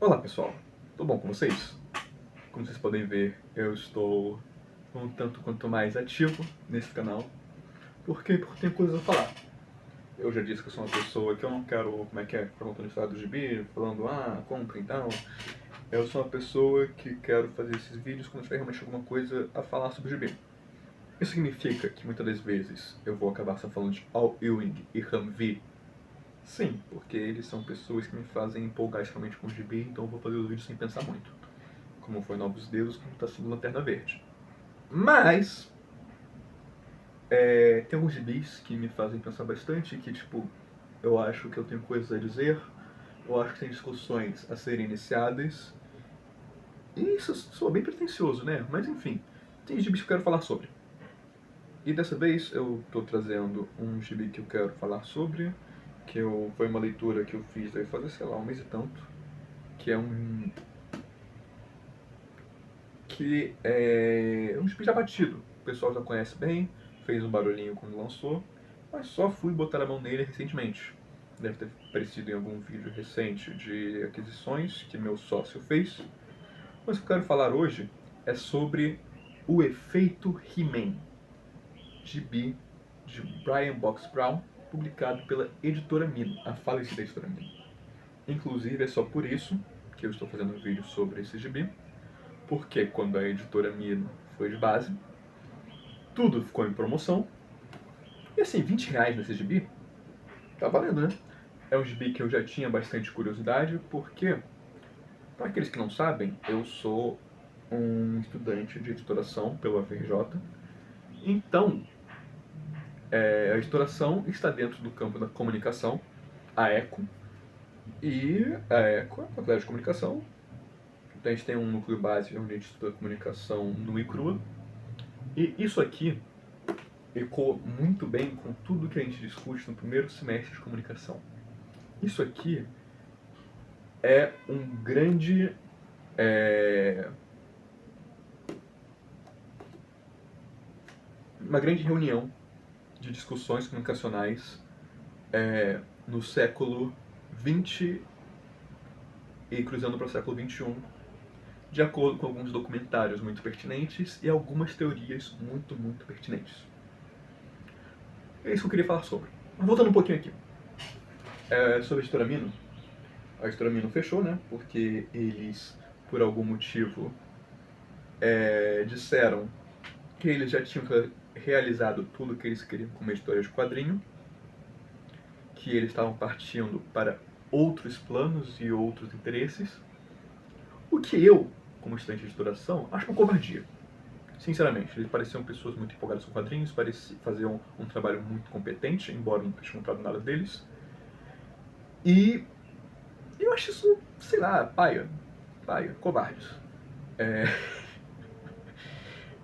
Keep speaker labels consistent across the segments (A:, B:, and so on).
A: Olá pessoal, tudo bom com vocês? Como vocês podem ver, eu estou um tanto quanto mais ativo nesse canal. Por quê? Porque tenho coisas a falar. Eu já disse que eu sou uma pessoa que eu não quero, ficar contando história do gibi, falando, compra então. Eu sou uma pessoa que quero fazer esses vídeos quando tiver realmente alguma coisa a falar sobre o gibi. Isso significa que muitas das vezes eu vou acabar só falando de Al Ewing e Humvee. Sim, porque eles são pessoas que me fazem empolgar extremamente com o gibi, então eu vou fazer os vídeos sem pensar muito. Como foi Novos Deuses, como está sendo Lanterna Verde. Mas, tem alguns gibis que me fazem pensar bastante, que tipo, eu acho que eu tenho coisas a dizer, eu acho que tem discussões a serem iniciadas, e isso soa bem pretencioso, né? Mas enfim, tem gibis que eu quero falar sobre. E dessa vez eu estou trazendo um gibi que eu quero falar sobre, foi uma leitura que eu fiz, deve fazer, sei lá, um mês e tanto, que é um gibi já batido. O pessoal já conhece bem, fez um barulhinho quando lançou, mas só fui botar a mão nele recentemente. Deve ter aparecido em algum vídeo recente de aquisições que meu sócio fez. Mas o que eu quero falar hoje é sobre O Efeito He-Man, gibi de Brian Box Brown, publicado pela editora Mino, a falecida editora Mino. Inclusive é só por isso que eu estou fazendo um vídeo sobre esse gibi, porque quando a editora Mino foi de base, tudo ficou em promoção. E assim, R$ 20 nesse gibi, tá valendo, né? É um gibi que eu já tinha bastante curiosidade, porque, para aqueles que não sabem, eu sou um estudante de editoração pela UFRJ. Então, a editoração está dentro do campo da comunicação, a ECO, e a ECO é a Faculdade de Comunicação. Então a gente tem um núcleo base onde a gente estuda comunicação nua e crua. E isso aqui ecoa muito bem com tudo que a gente discute no primeiro semestre de comunicação. Isso aqui é um grande uma grande reunião de discussões comunicacionais no século XX e cruzando para o século XXI, de acordo com alguns documentários muito pertinentes e algumas teorias muito, muito pertinentes. É isso que eu queria falar sobre. Mas voltando um pouquinho aqui. Sobre a editora Mino. A editora Mino fechou, né? Porque eles, por algum motivo, disseram que eles já tinham realizado tudo o que eles queriam com uma editora de quadrinho, que eles estavam partindo para outros planos e outros interesses, o que eu, como estudante de editoração, acho uma covardia. Sinceramente, eles pareciam pessoas muito empolgadas com quadrinhos, faziam um trabalho muito competente, embora não tenha comprado nada deles. E eu acho isso, sei lá, paia, covardes.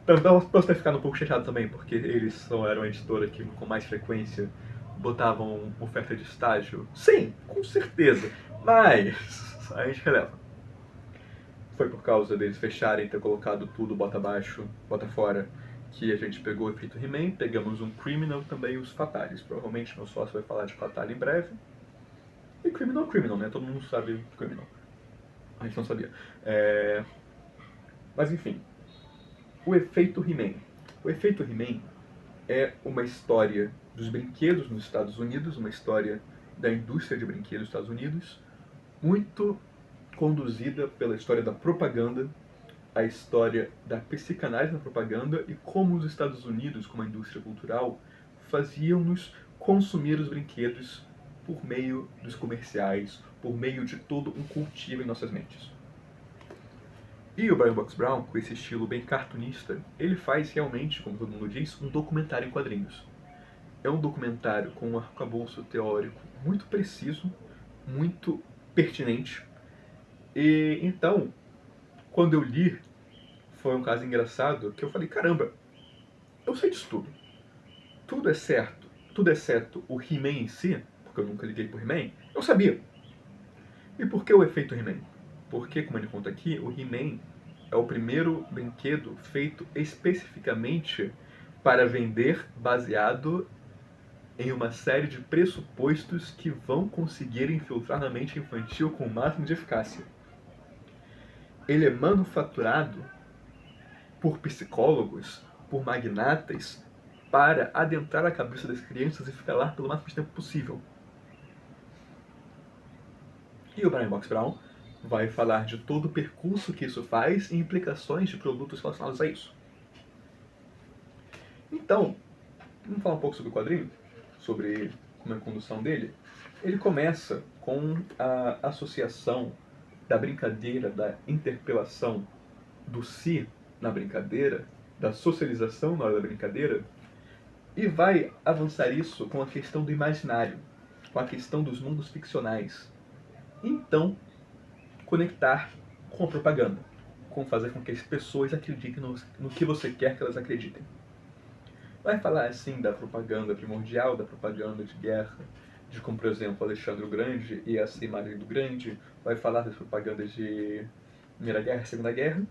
A: Então, posso ter ficado um pouco chateado também, porque eles só eram a editora que com mais frequência botavam oferta de estágio. Sim, com certeza, mas a gente releva. Foi por causa deles fecharem, ter colocado tudo bota abaixo, bota fora, que a gente pegou o efeito He-Man, pegamos um Criminal também os Fatales. Provavelmente meu sócio vai falar de Fatal em breve. E Criminal, né? Todo mundo sabe Criminal. A gente não sabia. Mas enfim, o efeito He-Man. O efeito He-Man é uma história dos brinquedos nos Estados Unidos, uma história da indústria de brinquedos nos Estados Unidos, muito conduzida pela história da propaganda, a história da psicanálise na propaganda e como os Estados Unidos, como a indústria cultural, faziam-nos consumir os brinquedos por meio dos comerciais, por meio de todo um cultivo em nossas mentes. E o Brian Box Brown, com esse estilo bem cartunista, ele faz realmente, como todo mundo diz, um documentário em quadrinhos. É um documentário com um arcabouço teórico muito preciso, muito pertinente. E então, quando eu li, foi um caso engraçado que eu falei, caramba, eu sei disso tudo. Tudo é certo, tudo exceto o He-Man em si, porque eu nunca liguei pro He-Man, eu sabia. E por que o efeito He-Man? Porque, como ele conta aqui, o He-Man é o primeiro brinquedo feito especificamente para vender baseado em uma série de pressupostos que vão conseguir infiltrar na mente infantil com o máximo de eficácia. ele é manufaturado por psicólogos, por magnatas, para adentrar a cabeça das crianças e ficar lá pelo máximo de tempo possível. E o Brian Box Brown vai falar de todo o percurso que isso faz e implicações de produtos relacionados a isso. Então, vamos falar um pouco sobre o quadrinho, sobre como é a condução dele. Ele começa com a associação da brincadeira, da interpelação, do si na brincadeira, da socialização na hora da brincadeira, e vai avançar isso com a questão do imaginário, com a questão dos mundos ficcionais. Então, conectar com a propaganda, com fazer com que as pessoas acreditem no que você quer que elas acreditem. Vai falar assim da propaganda primordial, da propaganda de guerra, de como, por exemplo, Alexandre o Grande ia ser marido do Grande. Vai falar das propagandas de Primeira Guerra e Segunda Guerra.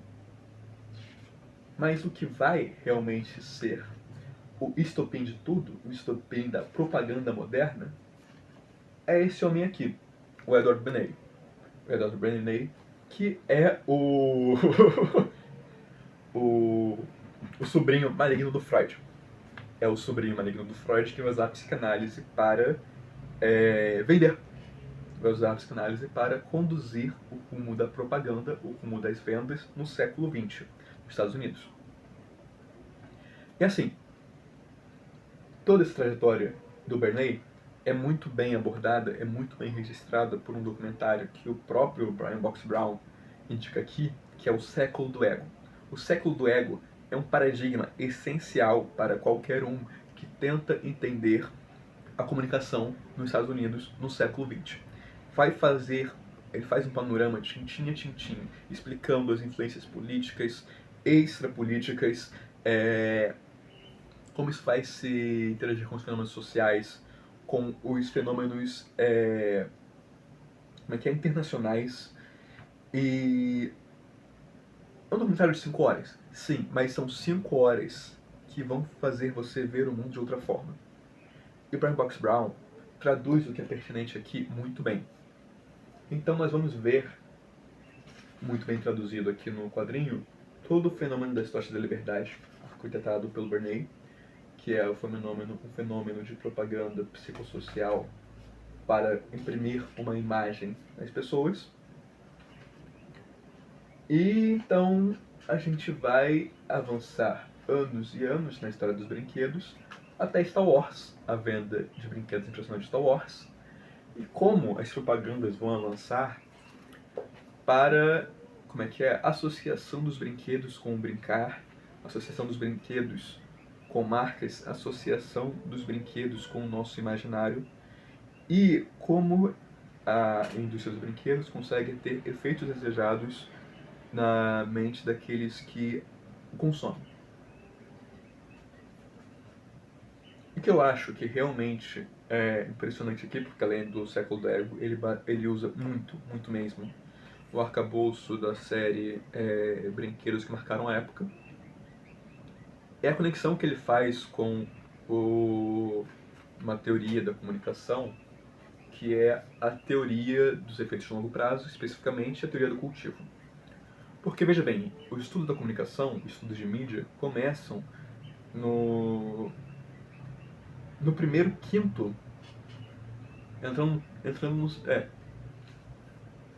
A: Mas o que vai realmente ser o estopim de tudo, o estopim da propaganda moderna, é esse homem aqui, o Edward Bernay. O Edward Bernay, que é o sobrinho maligno do Freud. É o sobrinho maligno do Freud que vai usar a psicanálise para vender. Vai usar a psicanálise para conduzir o rumo da propaganda, o rumo das vendas no século XX, nos Estados Unidos. E assim, toda essa trajetória do Bernay é muito bem abordada, é muito bem registrada por um documentário que o próprio Brian Box Brown indica aqui, que é o Século do Ego. O Século do Ego é um paradigma essencial para qualquer um que tenta entender a comunicação nos Estados Unidos no século XX. Ele faz um panorama tintim a tintim, explicando as influências políticas, extrapolíticas, como isso vai se interagir com os fenômenos sociais, com os fenômenos internacionais. E é um documentário de 5 horas, sim, mas são 5 horas que vão fazer você ver o mundo de outra forma. E o Brian Box Brown traduz o que é pertinente aqui muito bem. Então nós vamos ver, muito bem traduzido aqui no quadrinho, todo o fenômeno da história da liberdade, arquitetado pelo Bernay, que é um fenômeno de propaganda psicossocial para imprimir uma imagem nas pessoas. E então a gente vai avançar anos e anos na história dos brinquedos, até Star Wars, a venda de brinquedos impressionantes de Star Wars, e como as propagandas vão avançar para, a associação dos brinquedos com o brincar, associação dos brinquedos com marcas, associação dos brinquedos com o nosso imaginário, e como a indústria dos brinquedos consegue ter efeitos desejados na mente daqueles que o consomem. O que eu acho que realmente é impressionante aqui, porque além do século do ego, ele usa muito mesmo, o arcabouço da série Brinquedos que Marcaram a Época, é a conexão que ele faz com uma teoria da comunicação, que é a teoria dos efeitos de longo prazo, especificamente a teoria do cultivo. Porque, veja bem, o estudo da comunicação, os estudos de mídia, começam no primeiro quinto,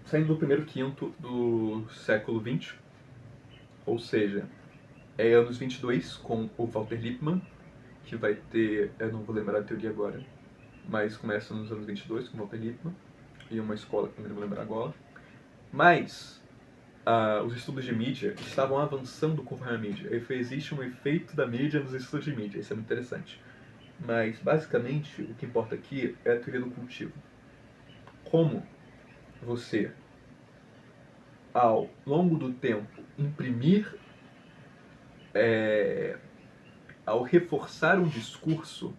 A: saindo do primeiro quinto do século XX, ou seja, anos 22, com o Walter Lippmann, que vai ter, eu não vou lembrar a teoria agora, mas começa nos anos 22 com o Walter Lippmann, e uma escola que eu não vou lembrar agora. Mas os estudos de mídia estavam avançando conforme a mídia. Existe um efeito da mídia nos estudos de mídia, isso é muito interessante. Mas, basicamente, o que importa aqui é a teoria do cultivo. Como você, ao longo do tempo, imprimir, ao reforçar um discurso,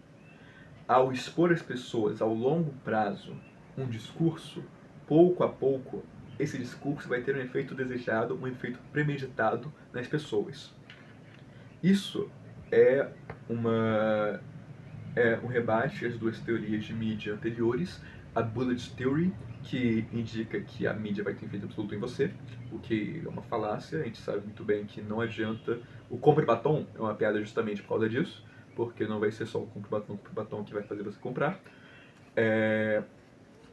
A: ao expor às pessoas ao longo prazo um discurso, pouco a pouco, esse discurso vai ter um efeito desejado, um efeito premeditado nas pessoas. Isso é uma é um rebate às duas teorias de mídia anteriores, a Bullet Theory, que indica que a mídia vai ter efeito absoluto em você, o que é uma falácia. A gente sabe muito bem que não adianta. O compre batom é uma piada justamente por causa disso, porque não vai ser só o compre batom que vai fazer você comprar.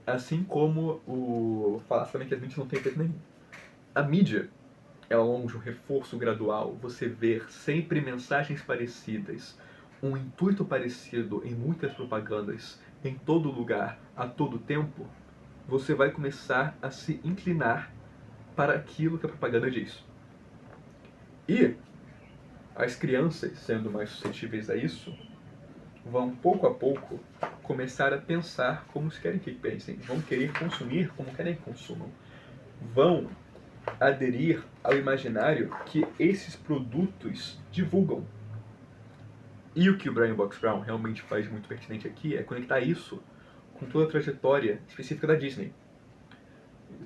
A: Assim como o falácia também que as mídias não têm efeito nenhum. A mídia, ao longo de um reforço gradual, você ver sempre mensagens parecidas, um intuito parecido em muitas propagandas, em todo lugar, a todo tempo, você vai começar a se inclinar para aquilo que a propaganda diz. E as crianças, sendo mais suscetíveis a isso, vão pouco a pouco começar a pensar como querem que pensem, vão querer consumir como querem que consumam, vão aderir ao imaginário que esses produtos divulgam. E o que o Brian Box Brown realmente faz muito pertinente aqui é conectar isso com toda a trajetória específica da Disney.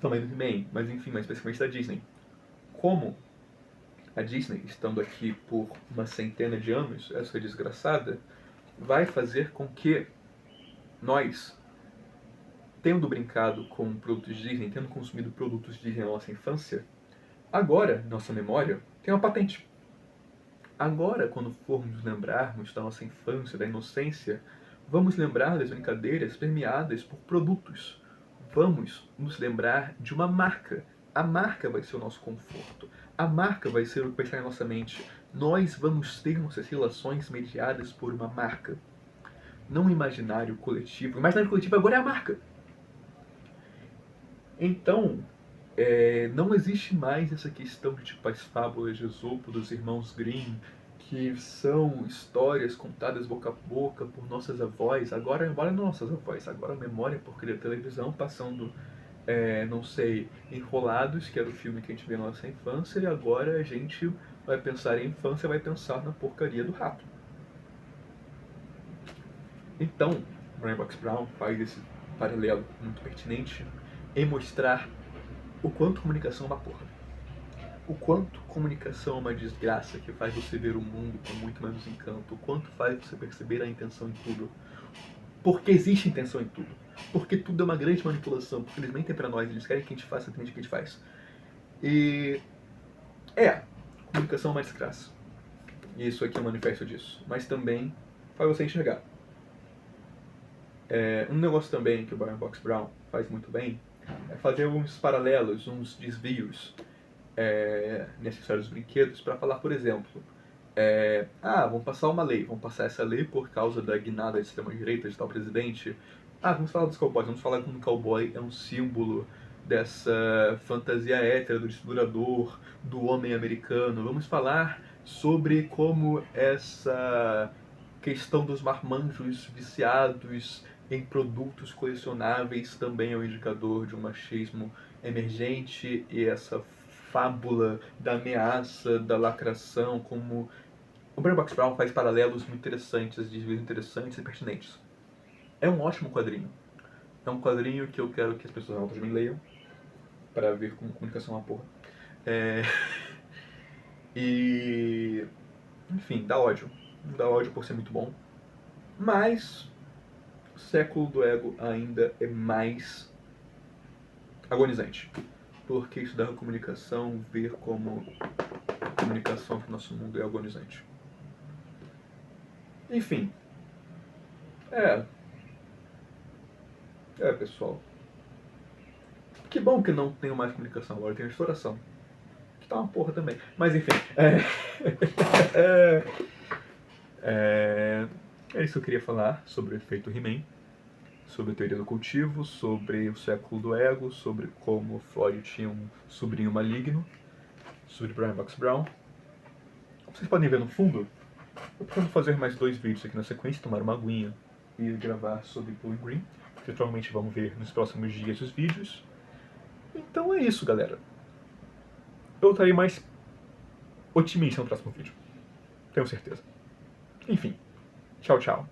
A: Também do He-Man, mas enfim, mais especificamente da Disney. Como a Disney, estando aqui por uma centena de anos, essa desgraçada, vai fazer com que nós, tendo brincado com produtos Disney, tendo consumido produtos Disney na nossa infância, agora, nossa memória, tem uma patente. Agora, quando formos lembrarmos da nossa infância, da inocência, vamos lembrar das brincadeiras permeadas por produtos. Vamos nos lembrar de uma marca. A marca vai ser o nosso conforto. A marca vai ser o que vai estar em nossa mente. Nós vamos ter nossas relações mediadas por uma marca. Não um imaginário coletivo. O imaginário coletivo agora é a marca. Então, não existe mais essa questão de tipo as fábulas de Esopo dos irmãos Grimm, que são histórias contadas boca a boca por nossas avós. Agora não nossas avós, agora a memória por criar televisão passando, não sei, Enrolados, que era o filme que a gente vê na nossa infância, e agora a gente vai pensar em infância, vai pensar na porcaria do rato. Então, Brian Box Brown faz esse paralelo muito pertinente em mostrar o quanto comunicação é uma porra. O quanto comunicação é uma desgraça que faz você ver o mundo com muito menos encanto. O quanto faz você perceber a intenção em tudo. Porque existe intenção em tudo. Porque tudo é uma grande manipulação. Porque eles mentem pra nós. Eles querem que a gente faça exatamente o que a gente faz. E... comunicação é uma desgraça. E isso aqui é um manifesto disso. Mas também faz você enxergar. Um negócio também que o Brian Box Brown faz muito bem é fazer uns paralelos, uns desvios nessa história dos brinquedos para falar, por exemplo, vamos passar uma lei, vamos passar essa lei por causa da guinada de extrema-direita de tal presidente. Vamos falar dos cowboys, vamos falar como o cowboy é um símbolo dessa fantasia hétera do explorador, do homem americano. Vamos falar sobre como essa questão dos marmanjos viciados em produtos colecionáveis também é um indicador de um machismo emergente, e essa fábula da ameaça, da lacração, como o Brian Box Brown faz paralelos muito interessantes, desvios interessantes e pertinentes. É um ótimo quadrinho. É um quadrinho que eu quero que as pessoas altas me leiam para ver como comunicação é uma porra. E... enfim, dá ódio. Dá ódio por ser muito bom. Mas o século do ego ainda é mais agonizante. Porque estudar comunicação, ver como a comunicação para o nosso mundo é agonizante. Enfim. Pessoal. Que bom que não tenho mais comunicação agora, tenho restauração. Que tá uma porra também. Mas enfim. É isso que eu queria falar sobre o efeito He-Man, sobre a teoria do cultivo, sobre o século do ego, sobre como Freud tinha um sobrinho maligno, sobre Brian Box Brown. Vocês podem ver no fundo, eu pretendo fazer mais 2 vídeos aqui na sequência, tomar uma aguinha e gravar sobre Blue e Green. Vocês provavelmente vão ver nos próximos dias os vídeos. Então é isso, galera. Eu estarei mais otimista no próximo vídeo. Tenho certeza. Enfim. Tchau, tchau.